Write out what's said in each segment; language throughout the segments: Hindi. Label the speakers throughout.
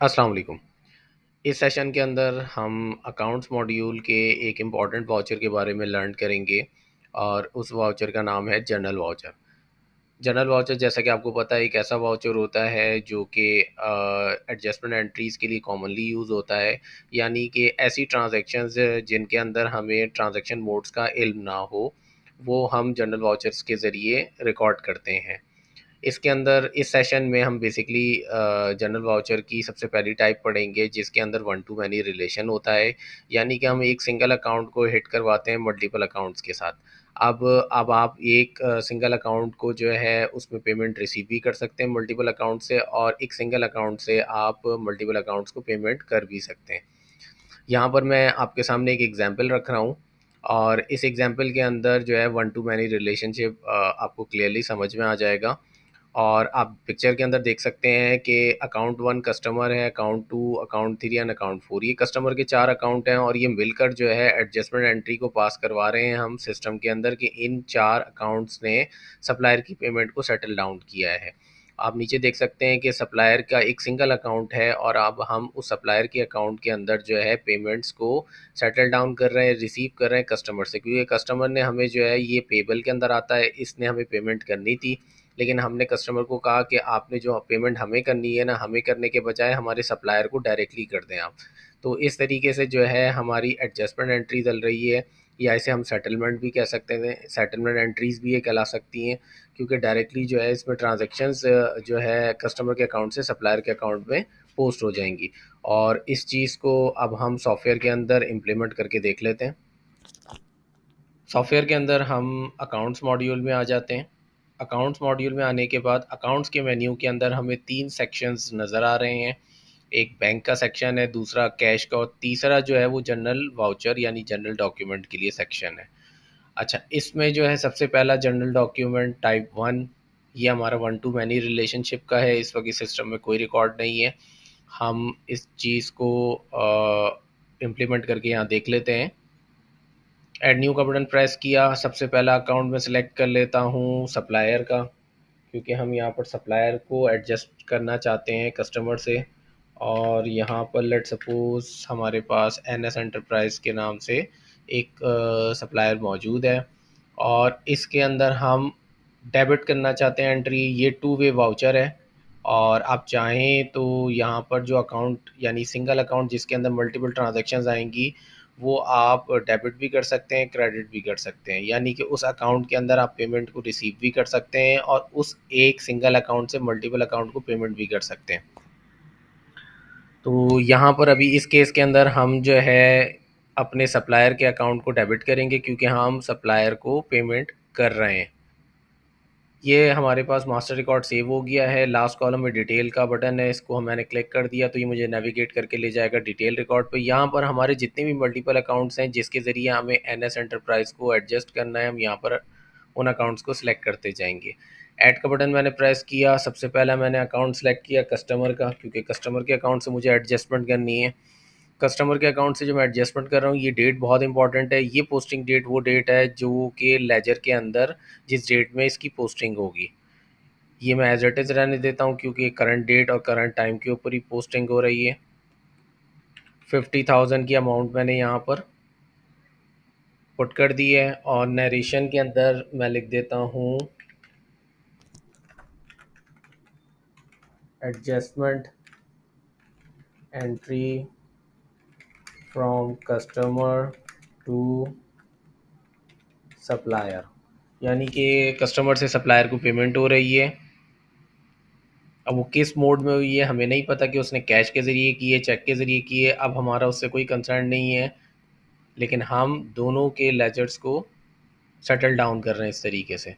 Speaker 1: अस्सलाम वालेकुम। इस सेशन के अंदर हम अकाउंट्स मॉड्यूल के एक इम्पॉर्टेंट वाउचर के बारे में लर्न करेंगे और उस वाउचर का नाम है जनरल वाउचर। जनरल वाउचर जैसा कि आपको पता है एक ऐसा वाउचर होता है जो कि एडजस्टमेंट एंट्रीज़ के लिए कॉमनली यूज़ होता है, यानी कि ऐसी ट्रांजैक्शंस जिनके अंदर हमें ट्रांजैक्शन मोड्स का इल्म ना हो, वो हम जनरल वाउचर्स के ज़रिए रिकॉर्ड करते हैं। इसके अंदर इस सेशन में हम बेसिकली जनरल वाउचर की सबसे पहली टाइप पढ़ेंगे जिसके अंदर वन टू मैनी रिलेशन होता है, यानी कि हम एक सिंगल अकाउंट को हिट करवाते हैं मल्टीपल अकाउंट्स के साथ। अब आप एक सिंगल अकाउंट को जो है उसमें पेमेंट रिसीव भी कर सकते हैं मल्टीपल अकाउंट से, और एक सिंगल अकाउंट से आप मल्टीपल अकाउंट्स को पेमेंट कर भी सकते हैं। यहाँ पर मैं आपके सामने एक एग्जांपल रख रहा हूँ और इस एग्जांपल के अंदर जो है वन टू मैनी रिलेशनशिप आपको क्लियरली समझ में आ जाएगा। और आप पिक्चर के अंदर देख सकते हैं कि अकाउंट वन कस्टमर है, account two, account three and account four, ये कस्टमर के चार अकाउंट हैं और ये मिलकर जो है एडजस्टमेंट एंट्री को पास करवा रहे हैं हम सिस्टम के अंदर कि इन चार अकाउंट्स ने सप्लायर की पेमेंट को सेटल डाउन किया है। आप नीचे देख सकते हैं कि सप्लायर का एक सिंगल अकाउंट है और अब हम उस सप्लायर के अकाउंट के अंदर जो है पेमेंट्स को सेटल डाउन कर रहे हैं, रिसीव कर रहे हैं कस्टमर से, क्योंकि कस्टमर ने हमें जो है ये पेबल के अंदर आता है, इसने हमें पेमेंट करनी थी, लेकिन हमने कस्टमर को कहा कि आपने जो पेमेंट हमें करनी है ना, हमें करने के बजाय हमारे सप्लायर को डायरेक्टली कर दें आप। तो इस तरीके से जो है हमारी एडजस्टमेंट एंट्री चल रही है, या इसे हम सेटलमेंट भी कह सकते हैं, सेटलमेंट एंट्रीज़ भी ये कहला सकती हैं, क्योंकि डायरेक्टली जो है इसमें ट्रांजेक्शन्स जो है कस्टमर के अकाउंट से सप्लायर के अकाउंट में पोस्ट हो जाएंगी। और इस चीज़ को अब हम सॉफ्टवेयर के अंदर इम्प्लीमेंट करके देख लेते हैं। सॉफ्टवेयर के अंदर हम अकाउंट्स मॉड्यूल में आ जाते हैं। अकाउंट्स मॉड्यूल में आने के बाद अकाउंट्स के मेन्यू के अंदर हमें तीन सेक्शंस नज़र आ रहे हैं। एक बैंक का सेक्शन है, दूसरा कैश का, और तीसरा जो है वो जनरल वाउचर यानी जनरल डॉक्यूमेंट के लिए सेक्शन है। अच्छा, इसमें जो है सबसे पहला जनरल डॉक्यूमेंट टाइप वन, ये हमारा वन टू मैनी रिलेशनशिप का है। इस वक्त इस सिस्टम में कोई रिकॉर्ड नहीं है। हम इस चीज़ को इम्प्लीमेंट करके यहाँ देख लेते हैं। ऐड न्यू का बटन प्रेस किया, सबसे पहला अकाउंट में सेलेक्ट कर लेता हूँ सप्लायर का, क्योंकि हम यहाँ पर सप्लायर को एडजस्ट करना चाहते हैं कस्टमर से। और यहाँ पर लेट सपोज हमारे पास एन एस एंटरप्राइज के नाम से एक सप्लायर मौजूद है और इसके अंदर हम डेबिट करना चाहते हैं एंट्री। ये टू वे वाउचर है और आप चाहें तो यहाँ पर जो अकाउंट यानी सिंगल अकाउंट जिसके अंदर मल्टीपल ट्रांजैक्शंस आएंगी वो आप डेबिट भी कर सकते हैं, क्रेडिट भी कर सकते हैं, यानी कि उस अकाउंट के अंदर आप पेमेंट को रिसीव भी कर सकते हैं और उस एक सिंगल अकाउंट से मल्टीपल अकाउंट को पेमेंट भी कर सकते हैं। तो यहाँ पर अभी इस केस के अंदर हम जो है अपने सप्लायर के अकाउंट को डेबिट करेंगे क्योंकि हम सप्लायर को पेमेंट कर रहे हैं। ये हमारे पास मास्टर रिकॉर्ड सेव हो गया है। लास्ट कॉलम में डिटेल का बटन है, इसको मैंने क्लिक कर दिया तो ये मुझे नेविगेट करके ले जाएगा डिटेल रिकॉर्ड पे। यहाँ पर हमारे जितने भी मल्टीपल अकाउंट्स हैं जिसके ज़रिए हमें एन एस एंटरप्राइज को एडजस्ट करना है, हम यहाँ पर उन अकाउंट्स को सिलेक्ट करते जाएंगे। ऐड का बटन मैंने प्रेस किया, सबसे पहला मैंने अकाउंट सेलेक्ट किया कस्टमर का, क्योंकि कस्टमर के अकाउंट से मुझे एडजस्टमेंट करनी है। कस्टमर के अकाउंट से जो मैं एडजस्टमेंट कर रहा हूँ, ये डेट बहुत इंपॉर्टेंट है। ये पोस्टिंग डेट वो डेट है जो कि लेजर के अंदर जिस डेट में इसकी पोस्टिंग होगी, ये मैं एज इट इज़ रहने देता हूँ क्योंकि करंट डेट और करंट टाइम के ऊपर ही पोस्टिंग हो रही है। 50,000 की अमाउंट मैंने यहाँ पर पुट कर दी है और नरेशन के अंदर मैं लिख देता हूँ adjustment entry from customer to supplier, यानी कि कस्टमर से सप्लायर को पेमेंट हो रही है। अब वो किस मोड में हुई है हमें नहीं पता कि उसने कैश के ज़रिए की है, चेक के ज़रिए की है, अब हमारा उससे कोई कंसर्न नहीं है, लेकिन हम दोनों के लेजर्स को सेटल डाउन कर रहे हैं इस तरीके से।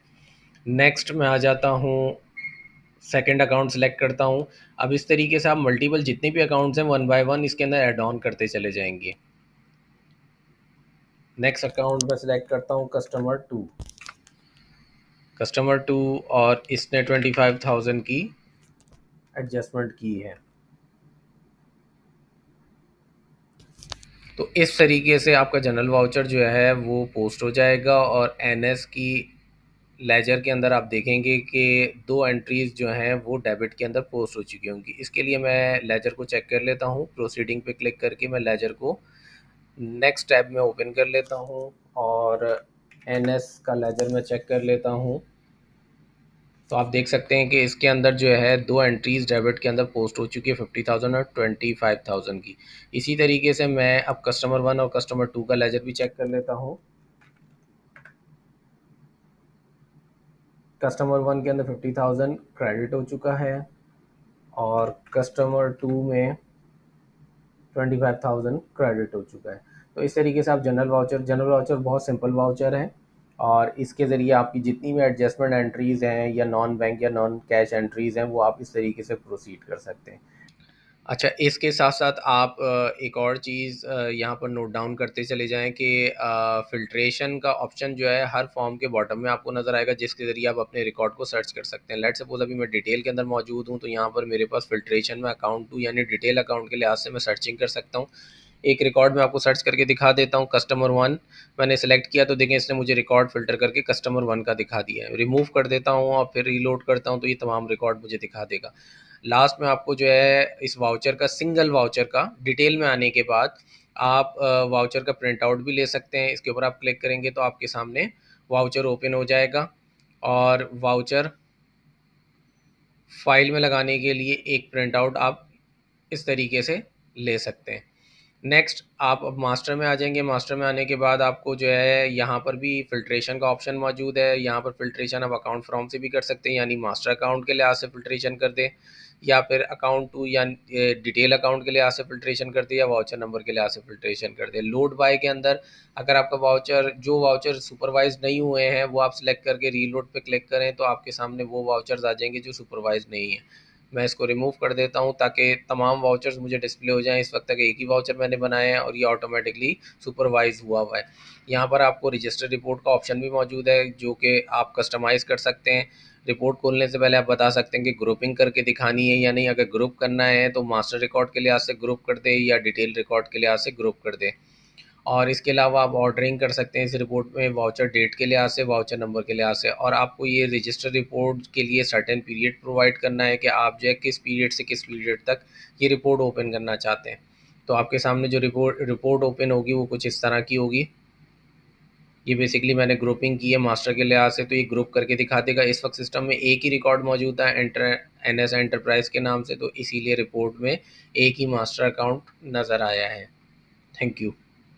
Speaker 1: नेक्स्ट मैं आ जाता हूँ, सेकंड अकाउंट सेलेक्ट करता हूँ। अब इस तरीके से आप मल्टीपल जितने भी अकाउंट्स हैं वन बाय वन इसके अंदर ऐड ऑन करते चले जाएंगे। नेक्स्ट अकाउंट में सेलेक्ट करता हूँ कस्टमर टू, कस्टमर टू, और इसने 25,000 की एडजस्टमेंट की है। तो इस तरीके से आपका जनरल वाउचर जो है वो पोस्ट हो जाएगा और एनएस की लेजर के अंदर आप देखेंगे कि 2 एंट्रीज़ जो हैं वो डेबिट के अंदर पोस्ट हो चुकी होंगी। इसके लिए मैं लेजर को चेक कर लेता हूँ, प्रोसीडिंग पे क्लिक करके मैं लेजर को नेक्स्ट टैब में ओपन कर लेता हूँ और एनएस का लेजर में चेक कर लेता हूँ। तो आप देख सकते हैं कि इसके अंदर जो है 2 एंट्रीज़ डेबिट के अंदर पोस्ट हो चुकी है 50,000 और 25,000 की। इसी तरीके से मैं अब कस्टमर 1 और कस्टमर 2 का लेजर भी चेक कर लेता हूँ। कस्टमर 1 के अंदर 50,000 क्रेडिट हो चुका है और कस्टमर 2 में 25,000 क्रेडिट हो चुका है। तो इस तरीके से आप जनरल वाउचर बहुत सिंपल वाउचर है और इसके ज़रिए आपकी जितनी भी एडजस्टमेंट एंट्रीज़ हैं या नॉन बैंक या नॉन कैश एंट्रीज़ हैं वो आप इस तरीके से प्रोसीड कर सकते हैं। अच्छा, इसके साथ-साथ आप एक और चीज़ यहाँ पर नोट डाउन करते चले जाएँ कि फ़िल्ट्रेशन का ऑप्शन जो है हर फॉर्म के बॉटम में आपको नज़र आएगा, जिसके ज़रिए आप अपने रिकॉर्ड को सर्च कर सकते हैं। लेट्स सपोज़ अभी मैं डिटेल के अंदर मौजूद हूँ, तो यहाँ पर मेरे पास फ़िल्ट्रेशन में अकाउंट टू यानी डिटेल अकाउंट के लिहाज से मैं सर्चिंग कर सकता हूँ। एक रिकॉर्ड मैं आपको सर्च करके दिखा देता हूँ, कस्टमर 1 मैंने सेलेक्ट किया तो देखें इसने मुझे रिकॉर्ड फ़िल्टर करके कस्टमर 1 का दिखा दिया है। रिमूव कर देता हूँ और फिर रीलोड करता हूँ तो ये तमाम रिकॉर्ड मुझे दिखा देगा। लास्ट में आपको जो है इस वाउचर का सिंगल वाउचर का डिटेल में आने के बाद आप वाउचर का प्रिंट आउट भी ले सकते हैं। इसके ऊपर आप क्लिक करेंगे तो आपके सामने वाउचर ओपन हो जाएगा और वाउचर फाइल में लगाने के लिए एक प्रिंट आउट आप इस तरीके से ले सकते हैं। नेक्स्ट आप अब मास्टर में आ जाएंगे। मास्टर में आने के बाद आपको जो है यहाँ पर भी फ़िल्ट्रेशन का ऑप्शन मौजूद है। यहाँ पर फ़िल्ट्रेशन आप अकाउंट फ्रॉम से भी कर सकते हैं, यानी मास्टर अकाउंट के लिहाज से फ़िल्ट्रेशन कर दें या फिर अकाउंट टू या डिटेल अकाउंट के लिहाज से फ़िल्ट्रेशन कर दें या वाउचर नंबर के लिहाज से फ़िल्ट्रेशन कर दें। लोड बाय के अंदर अगर आपका वाउचर सुपरवाइज नहीं हुए हैं वो आप सिलेक्ट करके रीलोड पे क्लिक करें तो आपके सामने वो वाउचर्स आ जाएंगे जो सुपरवाइज नहीं है। मैं इसको रिमूव कर देता हूँ ताकि तमाम वाउचर्स मुझे डिस्प्ले हो जाएँ। इस वक्त तक एक ही वाउचर मैंने बनाया है और ये ऑटोमेटिकली सुपरवाइज़ हुआ है। यहाँ पर आपको रजिस्टर रिपोर्ट का ऑप्शन भी मौजूद है जो कि आप कस्टमाइज़ कर सकते हैं। रिपोर्ट खोलने से पहले आप बता सकते हैं कि ग्रुपिंग करके दिखानी है या नहीं। अगर ग्रुप करना है तो मास्टर रिकॉर्ड के लिहाज से ग्रुप कर दें या डिटेल रिकॉर्ड के लिहाज से ग्रुप कर दें। और इसके अलावा आप ऑर्डरिंग कर सकते हैं इस रिपोर्ट में वाउचर डेट के लिहाज से, वाउचर नंबर के लिहाज से। और आपको ये रजिस्टर रिपोर्ट के लिए सर्टेन पीरियड प्रोवाइड करना है कि आप जो है किस पीरियड से किस पीरियड तक ये रिपोर्ट ओपन करना चाहते हैं। तो आपके सामने जो रिपोर्ट ओपन होगी वो कुछ इस तरह की होगी। ये बेसिकली मैंने ग्रुपिंग की है मास्टर के लिहाज से, तो ये ग्रुप करके दिखा देगा। इस वक्त सिस्टम में एक ही रिकॉर्ड मौजूद है एनएस एंटरप्राइज के नाम से, तो इसीलिए रिपोर्ट में एक ही मास्टर अकाउंट नज़र आया है। Thank you.